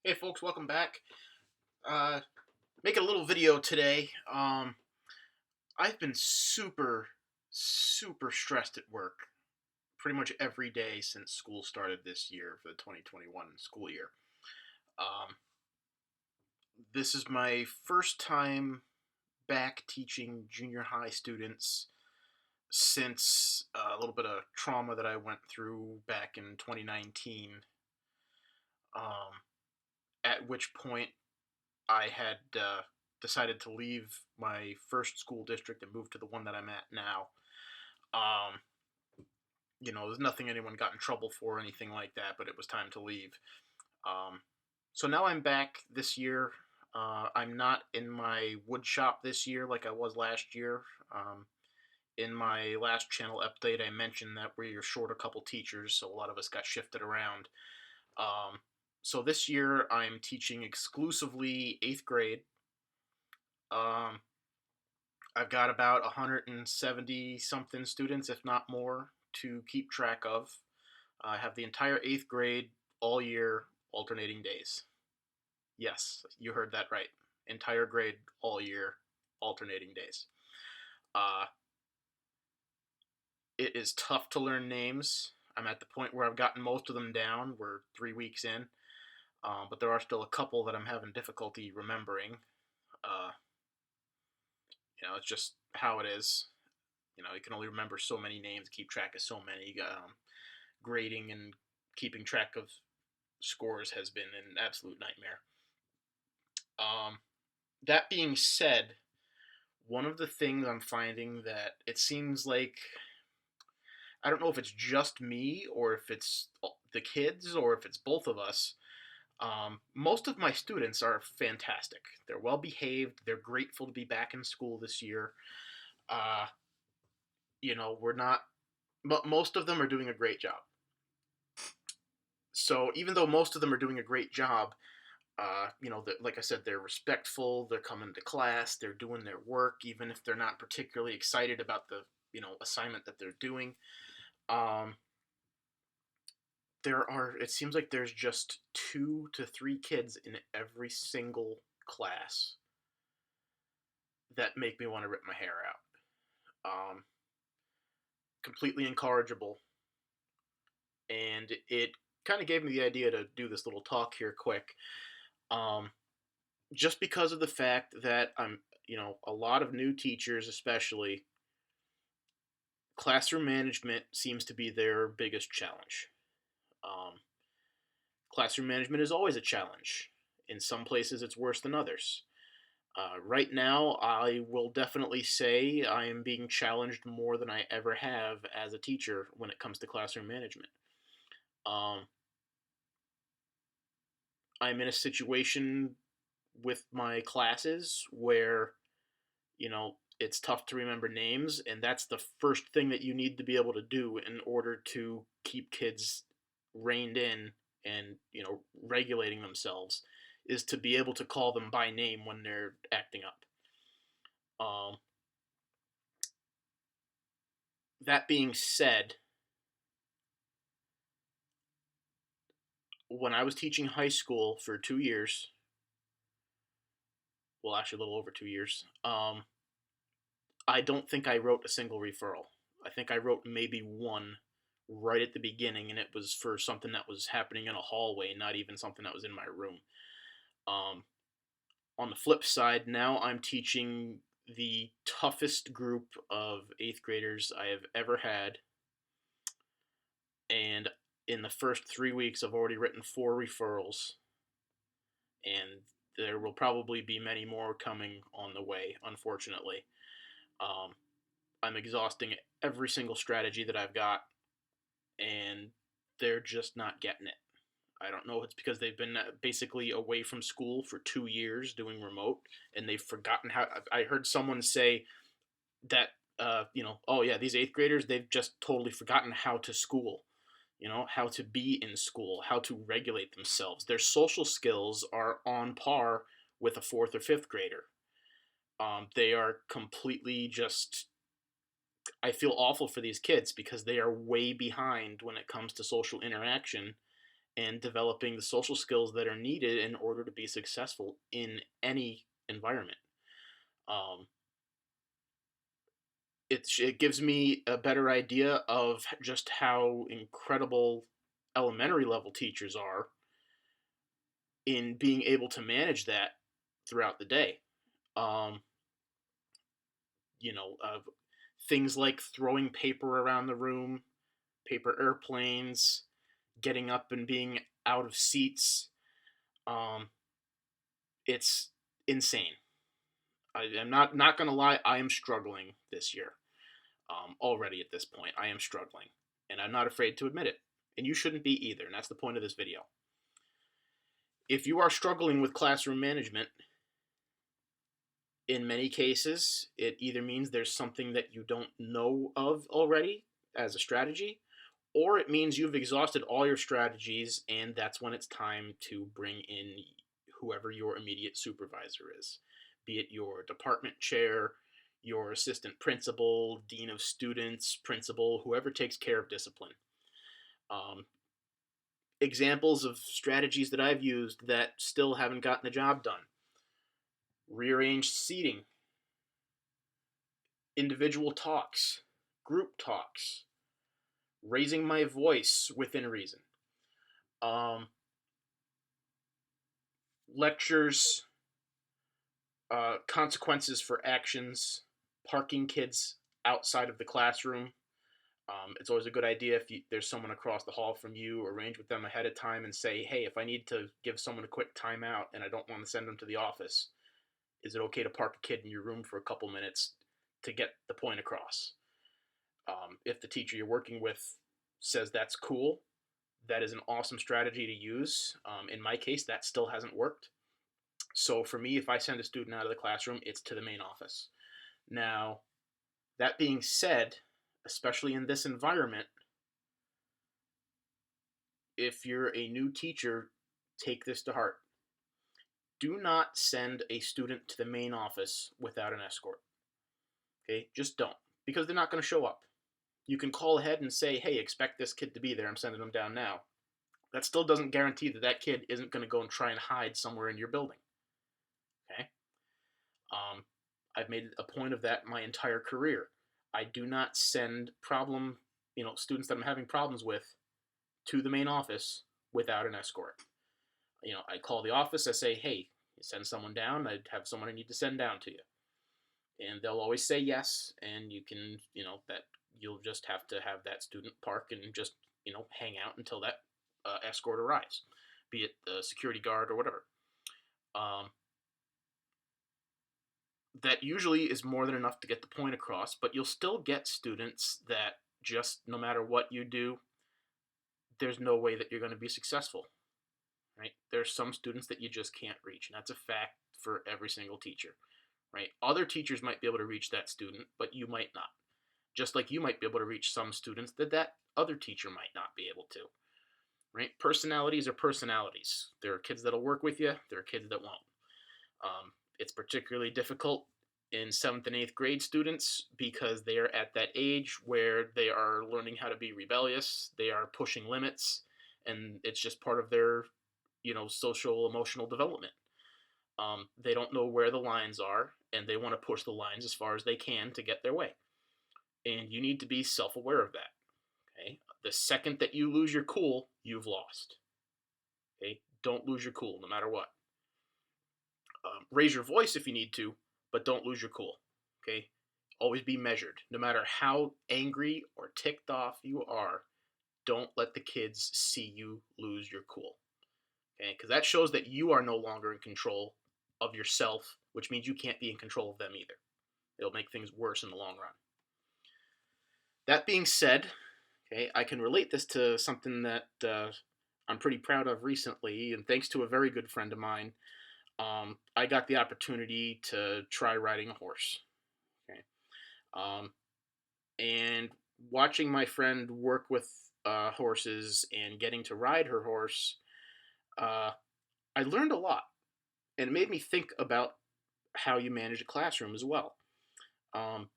Hey folks, welcome back. Uh, Making a little video today. I've been super stressed at work pretty much every day since school started this year for the 2021 school year. Um, this is my first time back teaching junior high students since a little bit of trauma that I went through back in 2019. Um, at which point I had decided to leave my first school district and move to the one that I'm at now. Um, there's nothing anyone got in trouble for or anything like that, but it was time to leave. Um, so now I'm back this year. I'm not in my wood shop this year like I was last year. In my last channel update, I mentioned that we are short a couple teachers, so a lot of us got shifted around. Um, so this year I'm teaching exclusively 8th grade. Um, I've got about 170 something students, if not more, to keep track of. I have the entire 8th grade all year, alternating days. Yes, you heard that right. Entire grade all year, alternating days. Uh, it is tough to learn names. I'm at the point where I've gotten most of them down. We're 3 weeks in, but there are still a couple that I'm having difficulty remembering. Uh, it's just how it is. You can only remember so many names, keep track of so many. Grading and keeping track of scores has been an absolute nightmare. That being said, one of the things I'm finding that it seems like I don't know if it's just me or if it's the kids or if it's both of us. Most of my students are fantastic. They're well behaved. They're grateful to be back in school this year. Uh, we're not, but most of them are doing a great job. So even though most of them are doing a great job, like I said, they're respectful. They're coming to class. They're doing their work, even if they're not particularly excited about the assignment that they're doing. Um, it seems like there's just 2 to 3 kids in every single class that make me want to rip my hair out. Completely incorrigible, and it kind of gave me the idea to do this little talk here quick. Um, just because of the fact that a lot of new teachers, especially, classroom management seems to be their biggest challenge. Um, Classroom management is always a challenge. In some places, it's worse than others. Right now, I will definitely say I am being challenged more than I ever have as a teacher when it comes to classroom management. Um, I'm in a situation with my classes where, it's tough to remember names, and that's the first thing that you need to be able to do in order to keep kids reined in and, regulating themselves, is to be able to call them by name when they're acting up. Um, that being said, when I was teaching high school for 2 years, well, actually a little over 2 years, I don't think I wrote a single referral. I think I wrote maybe one right at the beginning, and it was for something that was happening in a hallway, not even something that was in my room. Um, on the flip side, now I'm teaching the toughest group of 8th graders I have ever had, and in the first 3 weeks, I've already written 4 referrals, and there will probably be many more coming on the way, unfortunately. Um, I'm exhausting every single strategy that I've got, and they're just not getting it. I don't know if it's because they've been basically away from school for 2 years doing remote, and they've forgotten how. I heard someone say that, oh yeah, these 8th graders, they've just totally forgotten how to school, how to be in school, how to regulate themselves. Their social skills are on par with a 4th or 5th grader. They are completely just. I feel awful for these kids because they are way behind when it comes to social interaction, and developing the social skills that are needed in order to be successful in any environment. Um, it gives me a better idea of just how incredible elementary level teachers are in being able to manage that throughout the day. Um, Things like throwing paper around the room, paper airplanes, getting up and being out of seats. Um, it's insane. I'm not gonna lie. I am struggling this year. Already at this point, I am struggling, and I'm not afraid to admit it. And you shouldn't be either. And that's the point of this video. If you are struggling with classroom management, in many cases, it either means there's something that you don't know of already as a strategy, or it means you've exhausted all your strategies and that's when it's time to bring in whoever your immediate supervisor is, be it your department chair, your assistant principal, dean of students, principal, whoever takes care of discipline. Um, Examples of strategies that I've used that still haven't gotten the job done: rearranged seating, individual talks, group talks, raising my voice within reason, um, lectures, consequences for actions, parking kids outside of the classroom. It's always a good idea if there's someone across the hall from you, arrange with them ahead of time and say, hey, if I need to give someone a quick timeout and I don't want to send them to the office, is it okay to park a kid in your room for a couple minutes to get the point across? If the teacher you're working with says that's cool, that is an awesome strategy to use. In my case, that still hasn't worked. So for me, if I send a student out of the classroom, it's to the main office. Now, that being said, especially in this environment, if you're a new teacher, take this to heart. Do not send a student to the main office without an escort. Okay, just don't, because they're not going to show up. You can call ahead and say, hey, expect this kid to be there. I'm sending them down now. That still doesn't guarantee that that kid isn't going to go and try and hide somewhere in your building. Okay? Um, I've made a point of that my entire career. I do not send students that I'm having problems with to the main office without an escort. I call the office, I say, hey, send someone down, I have someone I need to send down to you. And they'll always say yes, and you can, that you'll just have to have that student park and just, hang out until that escort arrives, be it the security guard or whatever. That usually is more than enough to get the point across, but you'll still get students that just, no matter what you do, there's no way that you're going to be successful, right? There's some students that you just can't reach, and that's a fact for every single teacher, right? Other teachers might be able to reach that student, but you might not. Just like you might be able to reach some students that other teacher might not be able to, right? Personalities are personalities. There are kids that'll work with you, there are kids that won't. It's particularly difficult in 7th and 8th grade students because they are at that age where they are learning how to be rebellious, they are pushing limits, and it's just part of their, social emotional development. They don't know where the lines are, and they want to push the lines as far as they can to get their way. And you need to be self-aware of that. Okay? The second that you lose your cool, you've lost. Okay? Don't lose your cool, no matter what. Raise your voice if you need to, but don't lose your cool. Okay? Always be measured. No matter how angry or ticked off you are, don't let the kids see you lose your cool. Okay? Because that shows that you are no longer in control of yourself, which means you can't be in control of them either. It'll make things worse in the long run. That being said, okay, I can relate this to something that I'm pretty proud of recently, and thanks to a very good friend of mine, I got the opportunity to try riding a horse. Okay, and watching my friend work with horses and getting to ride her horse, I learned a lot, and it made me think about how you manage a classroom as well. Um,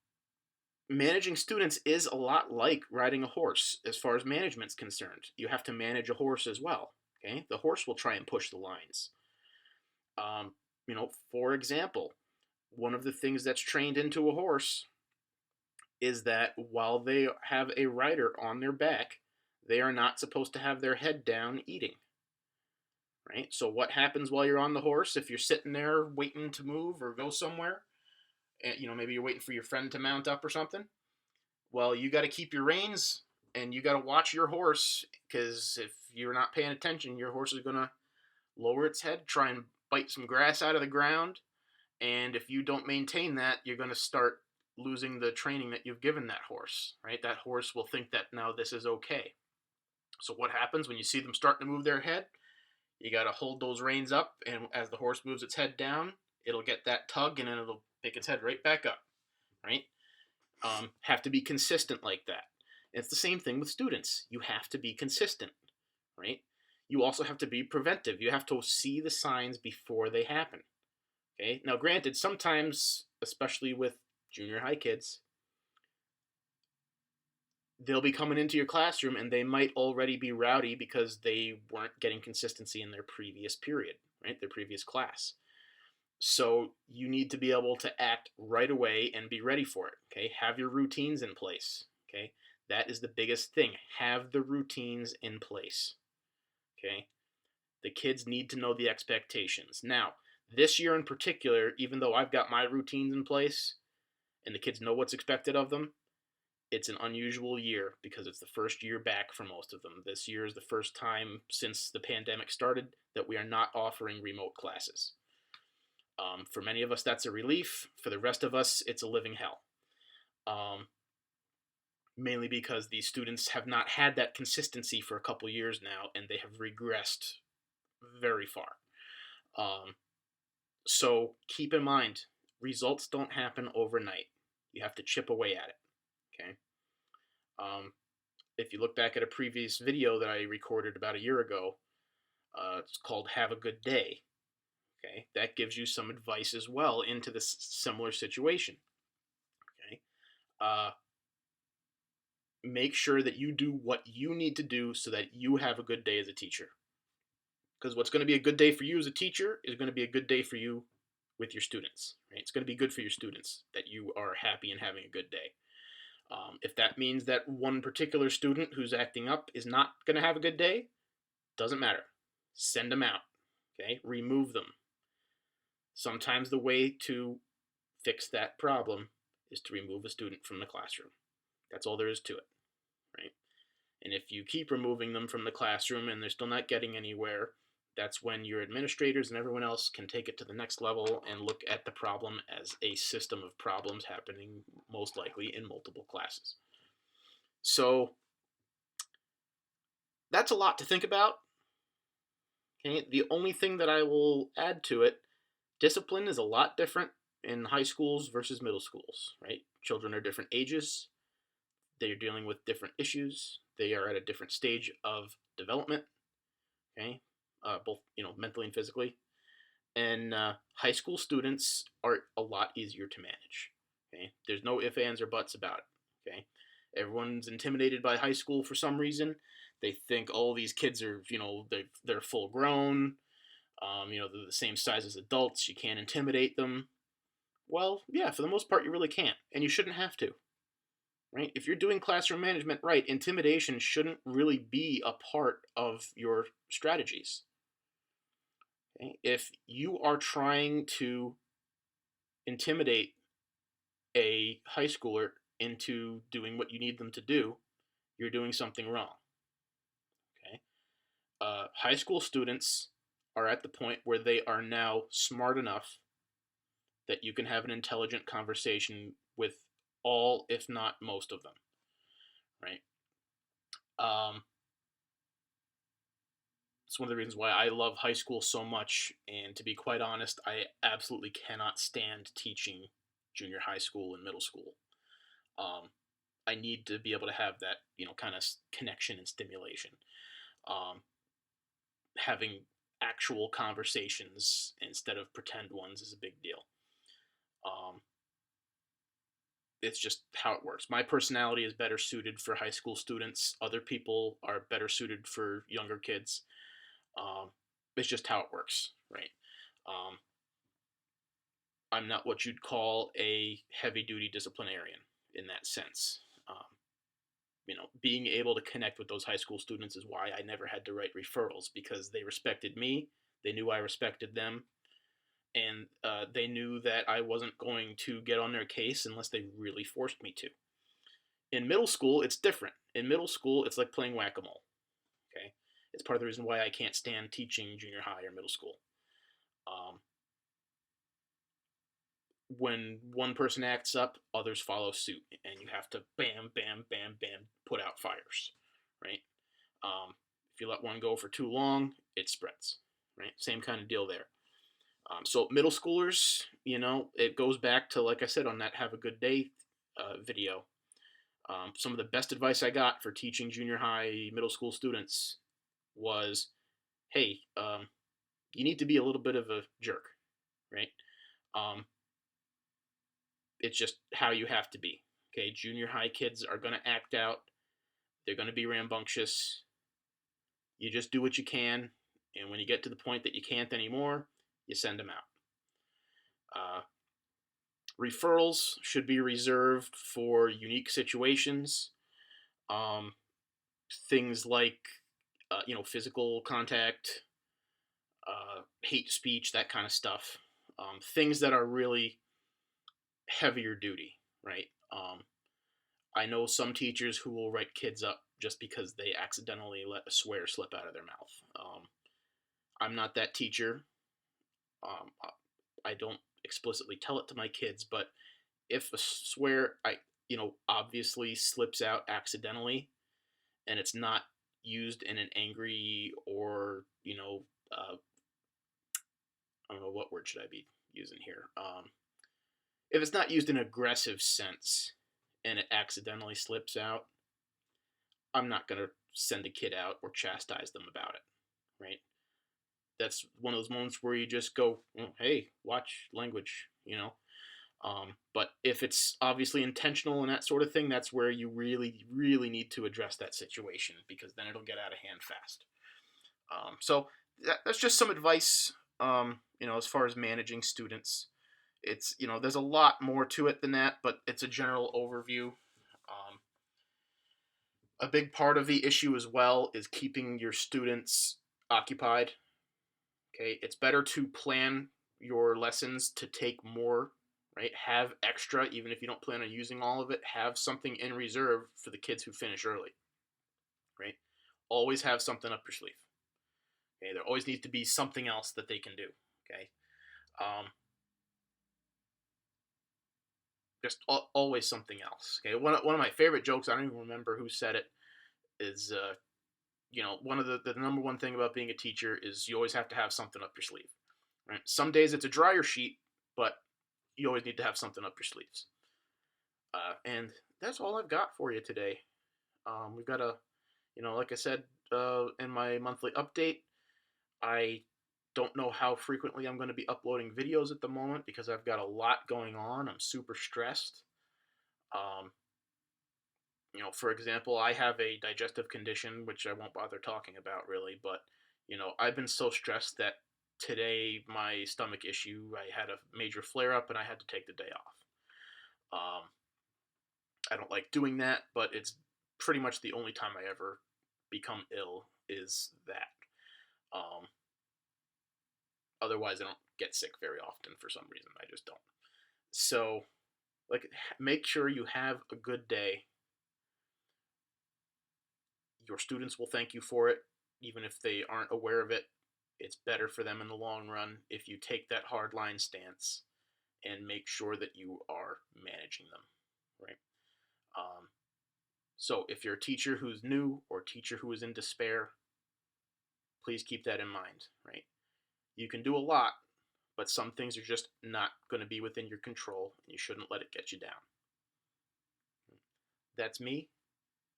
Managing students is a lot like riding a horse as far as management's concerned. You have to manage a horse as well. Okay, the horse will try and push the lines. For example, one of the things that's trained into a horse is that while they have a rider on their back, they are not supposed to have their head down eating. Right? So what happens while you're on the horse if you're sitting there waiting to move or go somewhere? And maybe you're waiting for your friend to mount up or something. Well, you got to keep your reins and you got to watch your horse, because if you're not paying attention, your horse is going to lower its head, try and bite some grass out of the ground, and if you don't maintain that, you're going to start losing the training that you've given that horse, right? That horse will think that now this is okay. So what happens when you see them starting to move their head? You got to hold those reins up, and as the horse moves its head down, it'll get that tug, and then it'll pick its head right back up, right? Have to be consistent like that. And it's the same thing with students. You have to be consistent, right? You also have to be preventive. You have to see the signs before they happen. Okay. Now, granted, sometimes, especially with junior high kids, they'll be coming into your classroom and they might already be rowdy because they weren't getting consistency in their previous period, right? Their previous class. So you need to be able to act right away and be ready for it. Okay. Have your routines in place. Okay. That is the biggest thing. Have the routines in place. Okay. The kids need to know the expectations. Now, this year in particular, even though I've got my routines in place and the kids know what's expected of them, it's an unusual year because it's the first year back for most of them. This year is the first time since the pandemic started that we are not offering remote classes. For many of us, that's a relief. For the rest of us, it's a living hell. Mainly because these students have not had that consistency for a couple years now, and they have regressed very far. So keep in mind, results don't happen overnight. You have to chip away at it. Okay. If you look back at a previous video that I recorded about a year ago, it's called "Have a Good Day." Okay, that gives you some advice as well into this similar situation. Okay, make sure that you do what you need to do so that you have a good day as a teacher. Because what's going to be a good day for you as a teacher is going to be a good day for you with your students. Right? It's going to be good for your students that you are happy and having a good day. If that means that one particular student who's acting up is not going to have a good day, doesn't matter. Send them out. Okay, remove them. Sometimes the way to fix that problem is to remove a student from the classroom. That's all there is to it, right? And if you keep removing them from the classroom and they're still not getting anywhere, that's when your administrators and everyone else can take it to the next level and look at the problem as a system of problems happening most likely in multiple classes. So that's a lot to think about. Okay, the only thing that I will add to it, discipline is a lot different in high schools versus middle schools, right? Children are different ages. They are dealing with different issues. They are at a different stage of development, okay? Both, mentally and physically. And high school students are a lot easier to manage, okay? There's no ifs, ands, or buts about it, okay? Everyone's intimidated by high school for some reason. They think, oh, these kids are, they're full grown. They're the same size as adults. You can't intimidate them. Well, yeah, for the most part, you really can't, and you shouldn't have to. Right? If you're doing classroom management right, intimidation shouldn't really be a part of your strategies. Okay? If you are trying to intimidate a high schooler into doing what you need them to do, you're doing something wrong. Okay? High school students are at the point where they are now smart enough that you can have an intelligent conversation with all, if not most of them. Right? It's one of the reasons why I love high school so much. And to be quite honest, I absolutely cannot stand teaching junior high school and middle school. I need to be able to have that, kind of connection and stimulation. Having actual conversations instead of pretend ones is a big deal. It's just how it works. My personality is better suited for high school students. Other people are better suited for younger kids. Um, it's just how it works, right? Um, I'm not what you'd call a heavy duty disciplinarian in that sense. Being able to connect with those high school students is why I never had to write referrals, because they respected me, they knew I respected them, and they knew that I wasn't going to get on their case unless they really forced me to. In middle school, it's different. In middle school, it's like playing whack a mole. Okay, it's part of the reason why I can't stand teaching junior high or middle school. Um, when one person acts up, others follow suit, and you have to bam, bam, bam, bam, put out fires, right? If you let one go for too long, it spreads, right? Same kind of deal there. So middle schoolers, it goes back to, like I said, on that "Have a Good Day" video. Some of the best advice I got for teaching junior high, middle school students was, "Hey, you need to be a little bit of a jerk, right? Um, it's just how you have to be. Okay, junior high kids are going to act out. They're going to be rambunctious. You just do what you can, and when you get to the point that you can't anymore, you send them out. Uh, Referrals should be reserved for unique situations. Um, Things like, physical contact, hate speech, that kind of stuff. Things that are really heavier duty, right? I know some teachers who will write kids up just because they accidentally let a swear slip out of their mouth. I'm not that teacher. Um, I don't explicitly tell it to my kids, but if a swear obviously slips out accidentally, and it's not used in an angry or I don't know, what word should I be using here. If it's not used in an aggressive sense and it accidentally slips out, I'm not going to send a kid out or chastise them about it, right? That's one of those moments where you just go, hey, watch language, But if it's obviously intentional and that sort of thing, that's where you really, really need to address that situation, because then it'll get out of hand fast. So that's just some advice, as far as managing students. It's, there's a lot more to it than that, but it's a general overview. A big part of the issue as well is keeping your students occupied. Okay, it's better to plan your lessons to take more, right? Have extra, even if you don't plan on using all of it. Have something in reserve for the kids who finish early, right? Always have something up your sleeve. Okay, there always needs to be something else that they can do. Okay, um, just always something else. Okay, one of my favorite jokes, I don't even remember who said it, is one of the number one thing about being a teacher is you always have to have something up your sleeve. Right? Some days it's a dryer sheet, but you always need to have something up your sleeves. And that's all I've got for you today. We've got like I said in my monthly update, I don't know how frequently I'm going to be uploading videos at the moment because I've got a lot going on. I'm super stressed. Um, for example, I have a digestive condition, which I won't bother talking about really, but, I've been so stressed that today my stomach issue, I had a major flare up and I had to take the day off. I don't like doing that, but it's pretty much the only time I ever become ill is that. Um, Otherwise, I don't get sick very often for some reason. I just don't. So, make sure you have a good day. Your students will thank you for it, even if they aren't aware of it. It's better for them in the long run if you take that hardline stance and make sure that you are managing them, right? Um, so if you're a teacher who's new or a teacher who is in despair, please keep that in mind, right? You can do a lot, but some things are just not going to be within your control, and you shouldn't let it get you down. That's me,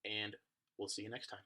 and we'll see you next time.